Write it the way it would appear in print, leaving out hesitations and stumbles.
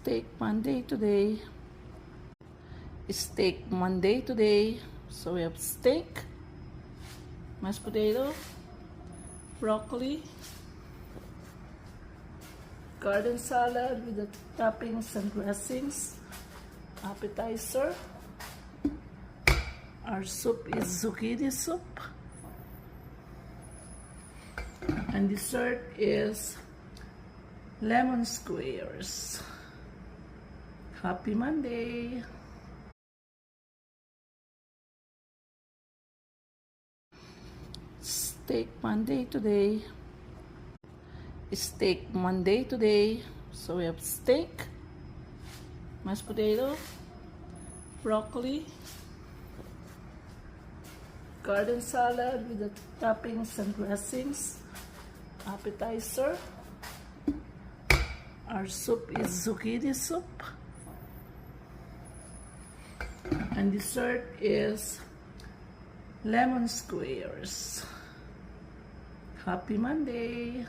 Steak Monday today. Steak Monday today. So we have steak, mashed potato, broccoli, garden salad with the toppings and dressings, appetizer. Our soup is zucchini soup. And dessert is lemon squares. Happy Monday! Steak Monday today. Steak Monday today. So we have steak, mashed potato, broccoli, garden salad with the toppings and dressings, appetizer. Our soup is zucchini soup. And dessert is lemon squares. Happy Monday!